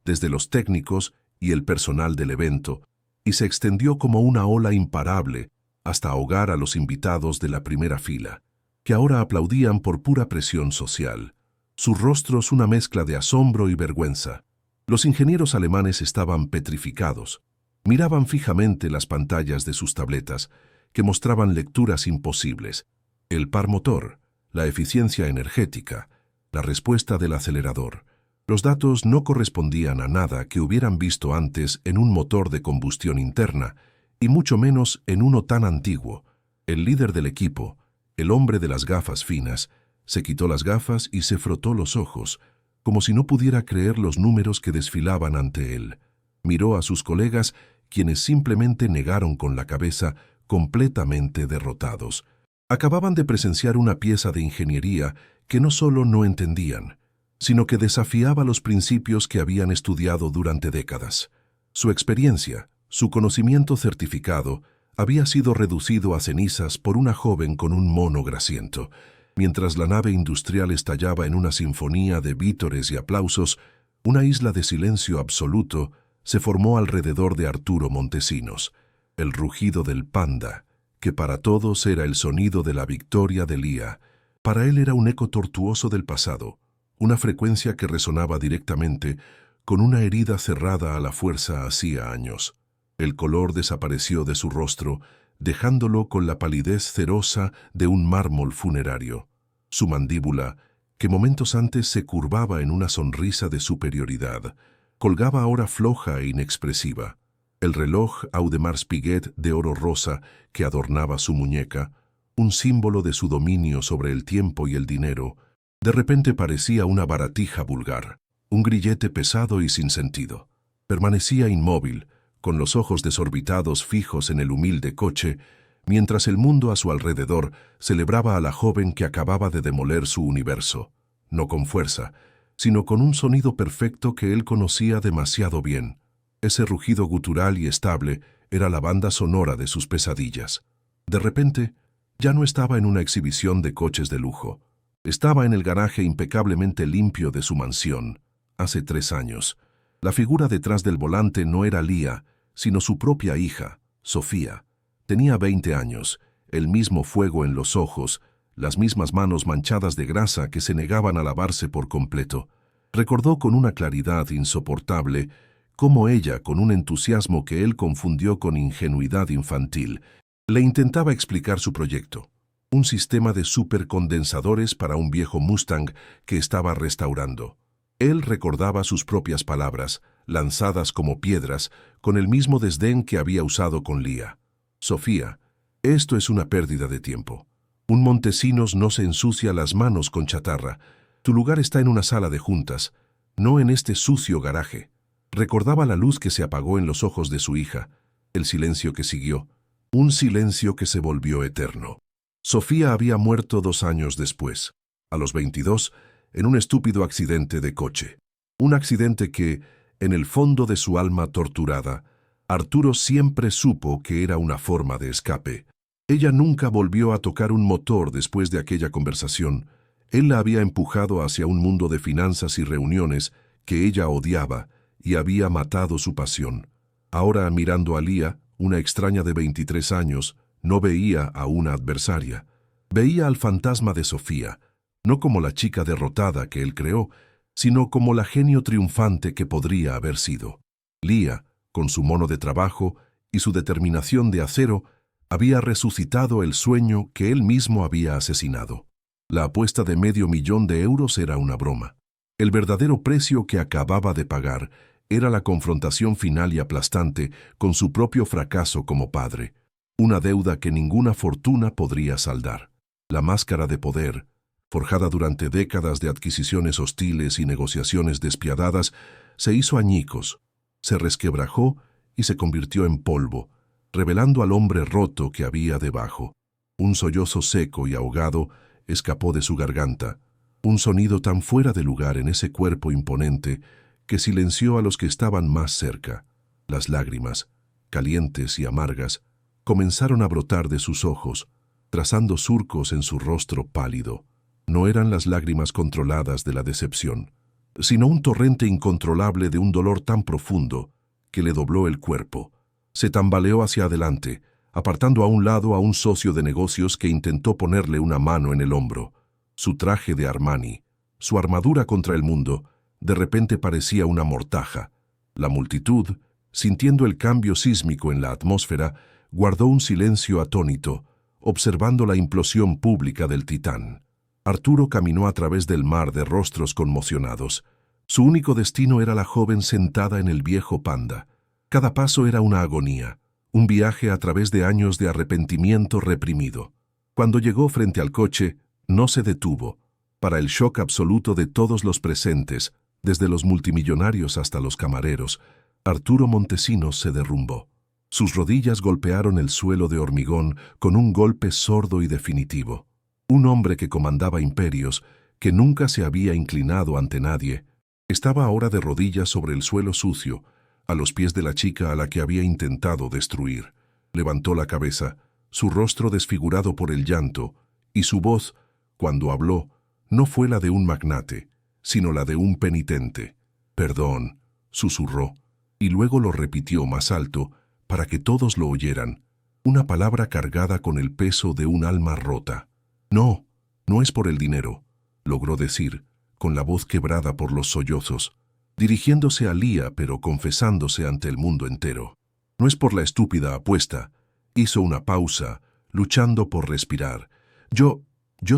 desde los técnicos y el personal del evento, y se extendió como una ola imparable hasta ahogar a los invitados de la primera fila, que ahora aplaudían por pura presión social. Sus rostros una mezcla de asombro y vergüenza. Los ingenieros alemanes estaban petrificados. Miraban fijamente las pantallas de sus tabletas, que mostraban lecturas imposibles. El par motor, la eficiencia energética, la respuesta del acelerador. Los datos no correspondían a nada que hubieran visto antes en un motor de combustión interna, y mucho menos en uno tan antiguo. El líder del equipo, el hombre de las gafas finas, se quitó las gafas y se frotó los ojos, como si no pudiera creer los números que desfilaban ante él. Miró a sus colegas, quienes simplemente negaron con la cabeza, completamente derrotados. Acababan de presenciar una pieza de ingeniería que no solo no entendían, sino que desafiaba los principios que habían estudiado durante décadas. Su experiencia, su conocimiento certificado, había sido reducido a cenizas por una joven con un mono grasiento. Mientras la nave industrial estallaba en una sinfonía de vítores y aplausos, una isla de silencio absoluto se formó alrededor de Arturo Montesinos. El rugido del panda, que para todos era el sonido de la victoria de Lía, para él era un eco tortuoso del pasado, una frecuencia que resonaba directamente con una herida cerrada a la fuerza hacía años. El color desapareció de su rostro, dejándolo con la palidez cerosa de un mármol funerario. Su mandíbula, que momentos antes se curvaba en una sonrisa de superioridad, colgaba ahora floja e inexpresiva. El reloj Audemars Piguet de oro rosa que adornaba su muñeca, un símbolo de su dominio sobre el tiempo y el dinero, de repente parecía una baratija vulgar, un grillete pesado y sin sentido. Permanecía inmóvil, con los ojos desorbitados fijos en el humilde coche, mientras el mundo a su alrededor celebraba a la joven que acababa de demoler su universo, no con fuerza, sino con un sonido perfecto que él conocía demasiado bien. Ese rugido gutural y estable era la banda sonora de sus pesadillas. De repente, ya no estaba en una exhibición de coches de lujo. Estaba en el garaje impecablemente limpio de su mansión, hace 3 años. La figura detrás del volante no era Lía, sino su propia hija, Sofía. Tenía 20 años, el mismo fuego en los ojos, las mismas manos manchadas de grasa que se negaban a lavarse por completo. Recordó con una claridad insoportable cómo ella, con un entusiasmo que él confundió con ingenuidad infantil, le intentaba explicar su proyecto. Un sistema de supercondensadores para un viejo Mustang que estaba restaurando. Él recordaba sus propias palabras, lanzadas como piedras, con el mismo desdén que había usado con Lía. Sofía, esto es una pérdida de tiempo. Un Montesinos no se ensucia las manos con chatarra. Tu lugar está en una sala de juntas, no en este sucio garaje. Recordaba la luz que se apagó en los ojos de su hija, el silencio que siguió, un silencio que se volvió eterno. Sofía había muerto 2 años después, a los 22, en un estúpido accidente de coche. Un accidente que, en el fondo de su alma torturada, Arturo siempre supo que era una forma de escape. Ella nunca volvió a tocar un motor después de aquella conversación. Él la había empujado hacia un mundo de finanzas y reuniones que ella odiaba y había matado su pasión. Ahora, mirando a Lía, una extraña de 23 años, no veía a una adversaria. Veía al fantasma de Sofía, no como la chica derrotada que él creó, sino como la genio triunfante que podría haber sido. Lía, con su mono de trabajo y su determinación de acero, había resucitado el sueño que él mismo había asesinado. La apuesta de $500,000 era una broma. El verdadero precio que acababa de pagar era la confrontación final y aplastante con su propio fracaso como padre, una deuda que ninguna fortuna podría saldar. La máscara de poder, forjada durante décadas de adquisiciones hostiles y negociaciones despiadadas, se hizo añicos, se resquebrajó y se convirtió en polvo, revelando al hombre roto que había debajo. Un sollozo seco y ahogado escapó de su garganta, un sonido tan fuera de lugar en ese cuerpo imponente que silenció a los que estaban más cerca. Las lágrimas, calientes y amargas, comenzaron a brotar de sus ojos, trazando surcos en su rostro pálido. No eran las lágrimas controladas de la decepción, sino un torrente incontrolable de un dolor tan profundo que le dobló el cuerpo. Se tambaleó hacia adelante, apartando a un lado a un socio de negocios que intentó ponerle una mano en el hombro. Su traje de Armani, su armadura contra el mundo, de repente parecía una mortaja. La multitud, Sintiendo el cambio sísmico en la atmósfera, guardó un silencio atónito, observando la implosión pública del Titán. Arturo caminó a través del mar de rostros conmocionados. Su único destino era la joven sentada en el viejo Panda. Cada paso era una agonía, un viaje a través de años de arrepentimiento reprimido. Cuando llegó frente al coche, no se detuvo. Para el shock absoluto de todos los presentes, desde los multimillonarios hasta los camareros, Arturo Montesinos se derrumbó. Sus rodillas golpearon el suelo de hormigón con un golpe sordo y definitivo. Un hombre que comandaba imperios, que nunca se había inclinado ante nadie, estaba ahora de rodillas sobre el suelo sucio, a los pies de la chica a la que había intentado destruir. Levantó la cabeza, su rostro desfigurado por el llanto, y su voz, cuando habló, no fue la de un magnate, sino la de un penitente. «Perdón», susurró, y luego lo repitió más alto, para que todos lo oyeran, una palabra cargada con el peso de un alma rota. «No, no es por el dinero», logró decir, con la voz quebrada por los sollozos, dirigiéndose a Lía pero confesándose ante el mundo entero. «No es por la estúpida apuesta», hizo una pausa, luchando por respirar. Yo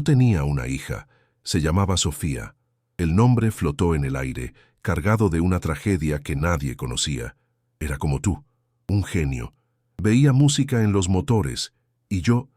tenía una hija, se llamaba Sofía. El nombre flotó en el aire, cargado de una tragedia que nadie conocía. Era como tú, un genio. Veía música en los motores, y yo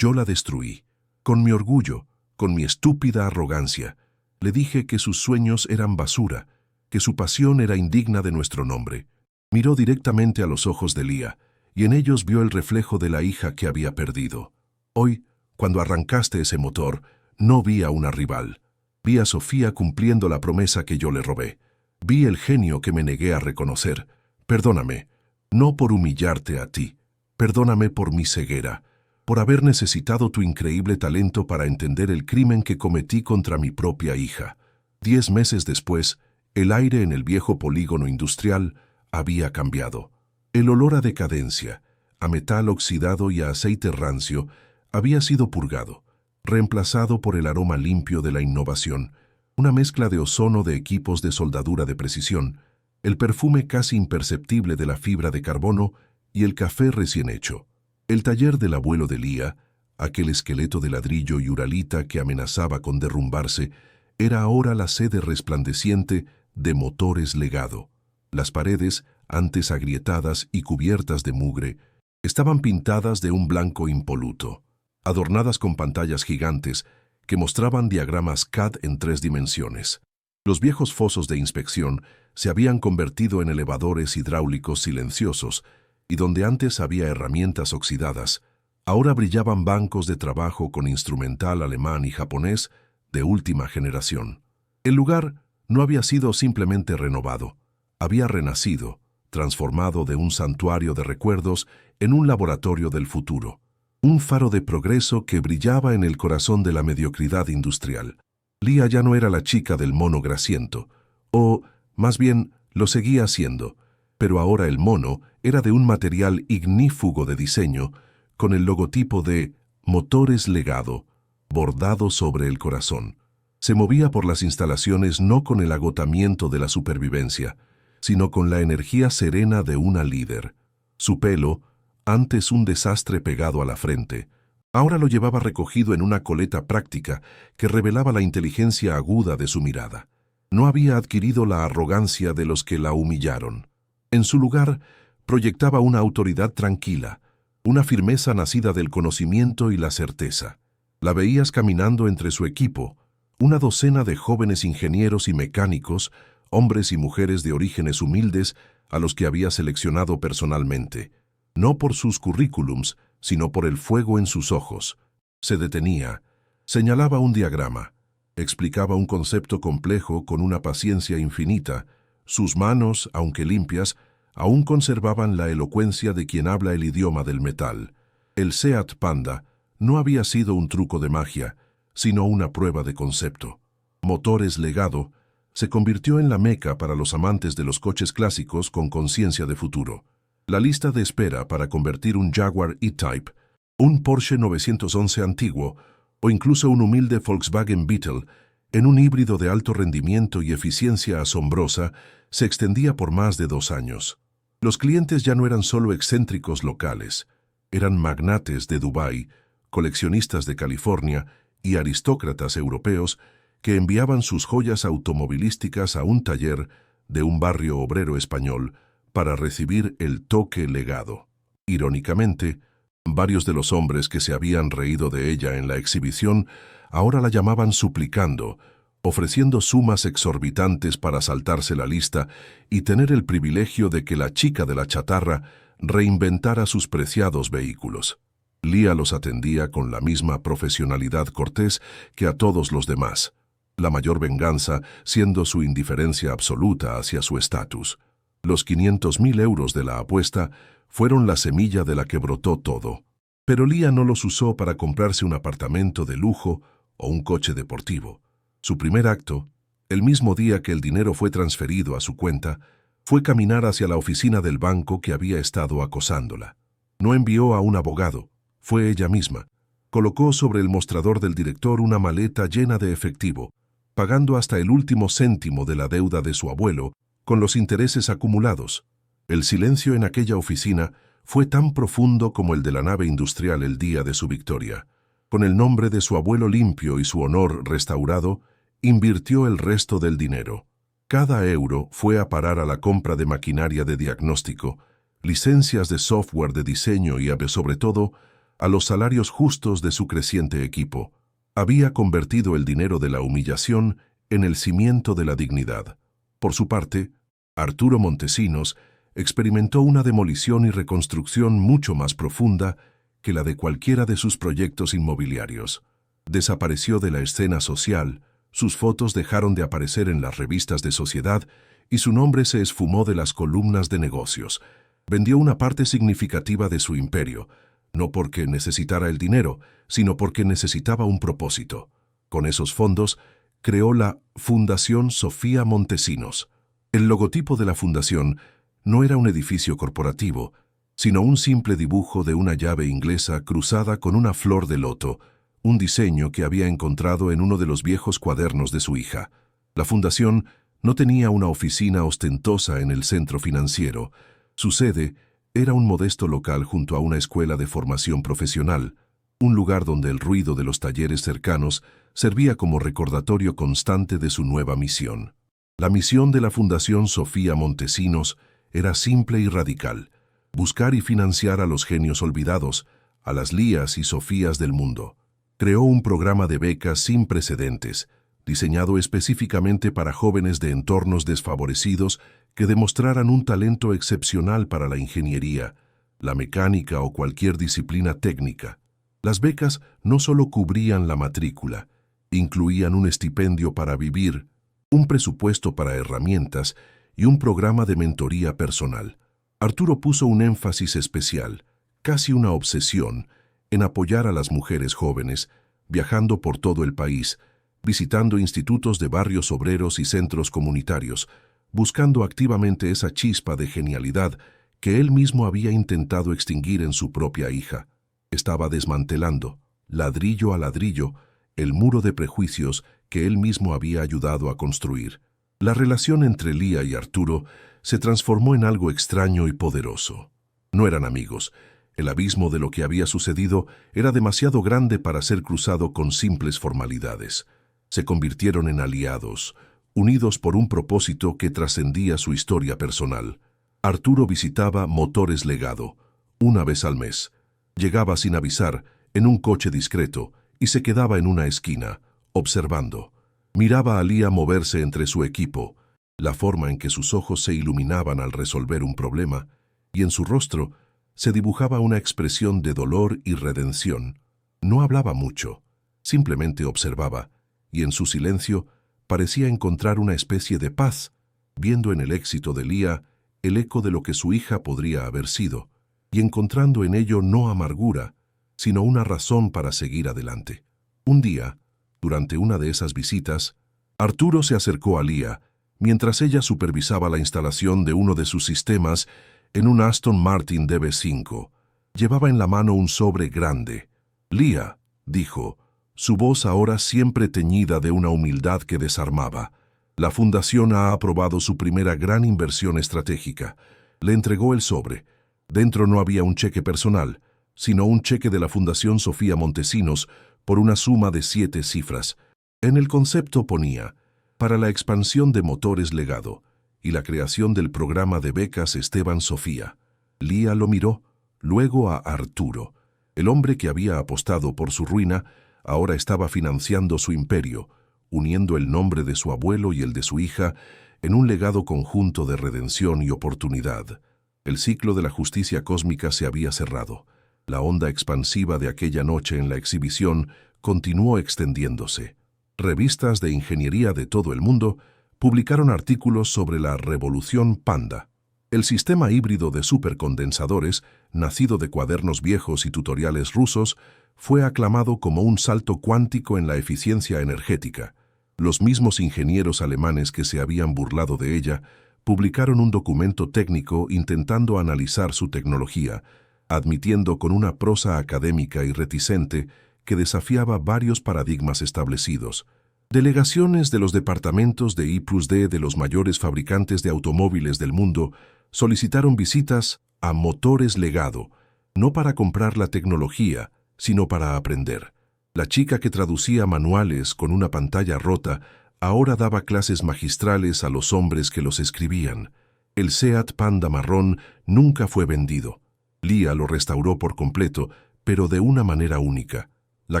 la destruí. Con mi orgullo, con mi estúpida arrogancia, le dije que sus sueños eran basura, que su pasión era indigna de nuestro nombre. Miró directamente a los ojos de Lía, y en ellos vio el reflejo de la hija que había perdido. Hoy, cuando arrancaste ese motor, no vi a una rival. Vi a Sofía cumpliendo la promesa que yo le robé. Vi el genio que me negué a reconocer. Perdóname, no por humillarte a ti. Perdóname por mi ceguera, por haber necesitado tu increíble talento para entender el crimen que cometí contra mi propia hija. 10 meses después, el aire en el viejo polígono industrial había cambiado. El olor a decadencia, a metal oxidado y a aceite rancio había sido purgado, reemplazado por el aroma limpio de la innovación, una mezcla de ozono de equipos de soldadura de precisión, el perfume casi imperceptible de la fibra de carbono y el café recién hecho. El taller del abuelo de Lía, aquel esqueleto de ladrillo y uralita que amenazaba con derrumbarse, era ahora la sede resplandeciente de Motores Legado. Las paredes, antes agrietadas y cubiertas de mugre, estaban pintadas de un blanco impoluto, adornadas con pantallas gigantes que mostraban diagramas CAD en 3 dimensiones. Los viejos fosos de inspección se habían convertido en elevadores hidráulicos silenciosos, y donde antes había herramientas oxidadas, ahora brillaban bancos de trabajo con instrumental alemán y japonés de última generación. El lugar no había sido simplemente renovado, había renacido, transformado de un santuario de recuerdos en un laboratorio del futuro, un faro de progreso que brillaba en el corazón de la mediocridad industrial. Lía ya no era la chica del mono grasiento, o, más bien, lo seguía siendo, pero ahora el mono era de un material ignífugo de diseño, con el logotipo de Motores Legado, bordado sobre el corazón. Se movía por las instalaciones no con el agotamiento de la supervivencia, sino con la energía serena de una líder. Su pelo, antes un desastre pegado a la frente, ahora lo llevaba recogido en una coleta práctica que revelaba la inteligencia aguda de su mirada. No había adquirido la arrogancia de los que la humillaron. En su lugar, proyectaba una autoridad tranquila, una firmeza nacida del conocimiento y la certeza. La veías caminando entre su equipo, una docena de jóvenes ingenieros y mecánicos, hombres y mujeres de orígenes humildes a los que había seleccionado personalmente, no por sus currículums, sino por el fuego en sus ojos. Se detenía, señalaba un diagrama, explicaba un concepto complejo con una paciencia infinita. Sus manos, aunque limpias, aún conservaban la elocuencia de quien habla el idioma del metal. El Seat Panda no había sido un truco de magia, sino una prueba de concepto. Motores Legado se convirtió en la meca para los amantes de los coches clásicos con conciencia de futuro. La lista de espera para convertir un Jaguar E-Type, un Porsche 911 antiguo o incluso un humilde Volkswagen Beetle en un híbrido de alto rendimiento y eficiencia asombrosa se extendía por más de 2 años. Los clientes ya no eran solo excéntricos locales, eran magnates de Dubái, coleccionistas de California y aristócratas europeos que enviaban sus joyas automovilísticas a un taller de un barrio obrero español para recibir el toque legado. Irónicamente, varios de los hombres que se habían reído de ella en la exhibición ahora la llamaban suplicando, ofreciendo sumas exorbitantes para saltarse la lista y tener el privilegio de que la chica de la chatarra reinventara sus preciados vehículos. Lía los atendía con la misma profesionalidad cortés que a todos los demás, la mayor venganza siendo su indiferencia absoluta hacia su estatus. Los 500.000 euros de la apuesta fueron la semilla de la que brotó todo. Pero Lía no los usó para comprarse un apartamento de lujo o un coche deportivo. Su primer acto, el mismo día que el dinero fue transferido a su cuenta, fue caminar hacia la oficina del banco que había estado acosándola. No envió a un abogado, fue ella misma. Colocó sobre el mostrador del director una maleta llena de efectivo, pagando hasta el último céntimo de la deuda de su abuelo con los intereses acumulados. El silencio en aquella oficina fue tan profundo como el de la nave industrial el día de su victoria. Con el nombre de su abuelo limpio y su honor restaurado, invirtió el resto del dinero. Cada euro fue a parar a la compra de maquinaria de diagnóstico, licencias de software de diseño y, sobre todo, a los salarios justos de su creciente equipo. Había convertido el dinero de la humillación en el cimiento de la dignidad. Por su parte, Arturo Montesinos experimentó una demolición y reconstrucción mucho más profunda que la de cualquiera de sus proyectos inmobiliarios. Desapareció de la escena social, sus fotos dejaron de aparecer en las revistas de sociedad y su nombre se esfumó de las columnas de negocios. Vendió una parte significativa de su imperio, no porque necesitara el dinero, sino porque necesitaba un propósito. Con esos fondos, creó la Fundación Sofía Montesinos. El logotipo de la fundación no era un edificio corporativo, sino un simple dibujo de una llave inglesa cruzada con una flor de loto, un diseño que había encontrado en uno de los viejos cuadernos de su hija. La fundación no tenía una oficina ostentosa en el centro financiero. Su sede era un modesto local junto a una escuela de formación profesional, un lugar donde el ruido de los talleres cercanos servía como recordatorio constante de su nueva misión. La misión de la Fundación Sofía Montesinos era simple y radical: buscar y financiar a los genios olvidados, a las Lías y Sofías del mundo. Creó un programa de becas sin precedentes, diseñado específicamente para jóvenes de entornos desfavorecidos que demostraran un talento excepcional para la ingeniería, la mecánica o cualquier disciplina técnica. Las becas no solo cubrían la matrícula, incluían un estipendio para vivir, un presupuesto para herramientas y un programa de mentoría personal. Arturo puso un énfasis especial, casi una obsesión, en apoyar a las mujeres jóvenes, viajando por todo el país, visitando institutos de barrios obreros y centros comunitarios, buscando activamente esa chispa de genialidad que él mismo había intentado extinguir en su propia hija. Estaba desmantelando, ladrillo a ladrillo, el muro de prejuicios que él mismo había ayudado a construir. La relación entre Lía y Arturo se transformó en algo extraño y poderoso. No eran amigos. El abismo de lo que había sucedido era demasiado grande para ser cruzado con simples formalidades. Se convirtieron en aliados, unidos por un propósito que trascendía su historia personal. Arturo visitaba Motores Legado una vez al mes. Llegaba sin avisar, en un coche discreto, y se quedaba en una esquina, observando. Miraba a Lía moverse entre su equipo, la forma en que sus ojos se iluminaban al resolver un problema, y en su rostro se dibujaba una expresión de dolor y redención. No hablaba mucho, simplemente observaba, y en su silencio parecía encontrar una especie de paz, viendo en el éxito de Lía el eco de lo que su hija podría haber sido, y encontrando en ello no amargura, sino una razón para seguir adelante. Un día, durante una de esas visitas, Arturo se acercó a Lía, mientras ella supervisaba la instalación de uno de sus sistemas en un Aston Martin DB5. Llevaba en la mano un sobre grande. «Lía», dijo, su voz ahora siempre teñida de una humildad que desarmaba. «La Fundación ha aprobado su primera gran inversión estratégica. Le entregó el sobre. Dentro no había un cheque personal, sino un cheque de la Fundación Sofía Montesinos por una suma de 7 cifras. En el concepto ponía, para la expansión de Motores Legado y la creación del programa de becas Esteban Sofía. Lía lo miró, luego a Arturo. El hombre que había apostado por su ruina, ahora estaba financiando su imperio, uniendo el nombre de su abuelo y el de su hija en un legado conjunto de redención y oportunidad. El ciclo de la justicia cósmica se había cerrado. La onda expansiva de aquella noche en la exhibición continuó extendiéndose. Revistas de ingeniería de todo el mundo publicaron artículos sobre la revolución Panda. El sistema híbrido de supercondensadores, nacido de cuadernos viejos y tutoriales rusos, fue aclamado como un salto cuántico en la eficiencia energética. Los mismos ingenieros alemanes que se habían burlado de ella publicaron un documento técnico intentando analizar su tecnología, admitiendo con una prosa académica y reticente que desafiaba varios paradigmas establecidos. Delegaciones de los departamentos de I+D de los mayores fabricantes de automóviles del mundo solicitaron visitas a Motores Legado, no para comprar la tecnología, sino para aprender. La chica que traducía manuales con una pantalla rota ahora daba clases magistrales a los hombres que los escribían. El Seat Panda marrón nunca fue vendido. Lía lo restauró por completo, pero de una manera única. La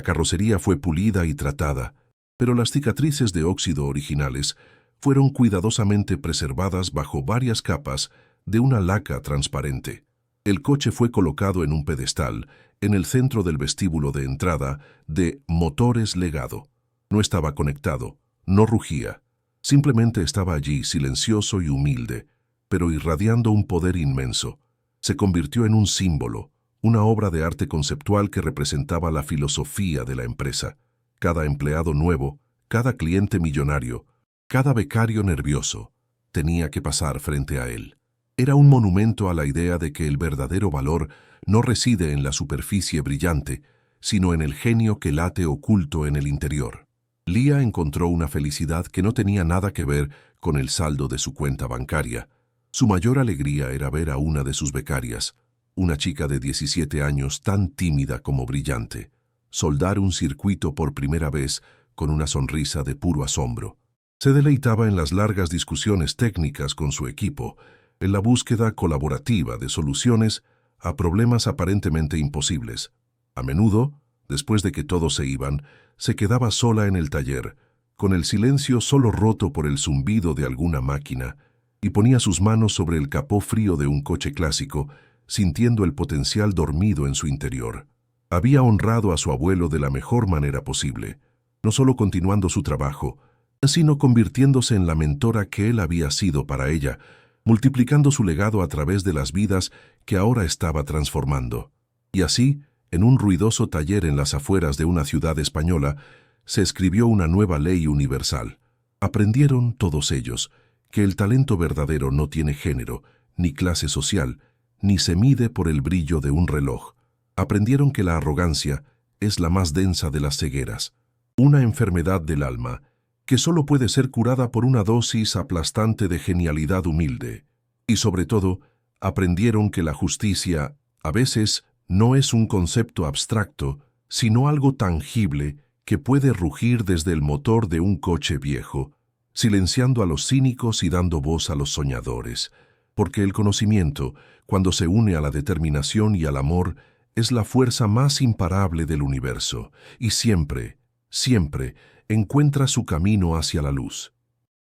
carrocería fue pulida y tratada, pero las cicatrices de óxido originales fueron cuidadosamente preservadas bajo varias capas de una laca transparente. El coche fue colocado en un pedestal en el centro del vestíbulo de entrada de Motores Legado. No estaba conectado, no rugía. Simplemente estaba allí, silencioso y humilde, pero irradiando un poder inmenso. Se convirtió en un símbolo, una obra de arte conceptual que representaba la filosofía de la empresa. Cada empleado nuevo, cada cliente millonario, cada becario nervioso, tenía que pasar frente a él. Era un monumento a la idea de que el verdadero valor no reside en la superficie brillante, sino en el genio que late oculto en el interior. Lía encontró una felicidad que no tenía nada que ver con el saldo de su cuenta bancaria. Su mayor alegría era ver a una de sus becarias, una chica de 17 años tan tímida como brillante, soldar un circuito por primera vez con una sonrisa de puro asombro. Se deleitaba en las largas discusiones técnicas con su equipo, en la búsqueda colaborativa de soluciones a problemas aparentemente imposibles. A menudo, después de que todos se iban, se quedaba sola en el taller, con el silencio solo roto por el zumbido de alguna máquina, y ponía sus manos sobre el capó frío de un coche clásico, sintiendo el potencial dormido en su interior. Había honrado a su abuelo de la mejor manera posible, no solo continuando su trabajo, sino convirtiéndose en la mentora que él había sido para ella, multiplicando su legado a través de las vidas que ahora estaba transformando. Y así, en un ruidoso taller en las afueras de una ciudad española, se escribió una nueva ley universal. Aprendieron todos ellos que el talento verdadero no tiene género, ni clase social, ni se mide por el brillo de un reloj. Aprendieron que la arrogancia es la más densa de las cegueras, una enfermedad del alma que solo puede ser curada por una dosis aplastante de genialidad humilde. Y sobre todo, aprendieron que la justicia, a veces, no es un concepto abstracto, sino algo tangible que puede rugir desde el motor de un coche viejo, silenciando a los cínicos y dando voz a los soñadores. Porque el conocimiento, cuando se une a la determinación y al amor, es la fuerza más imparable del universo, y siempre, siempre, encuentra su camino hacia la luz.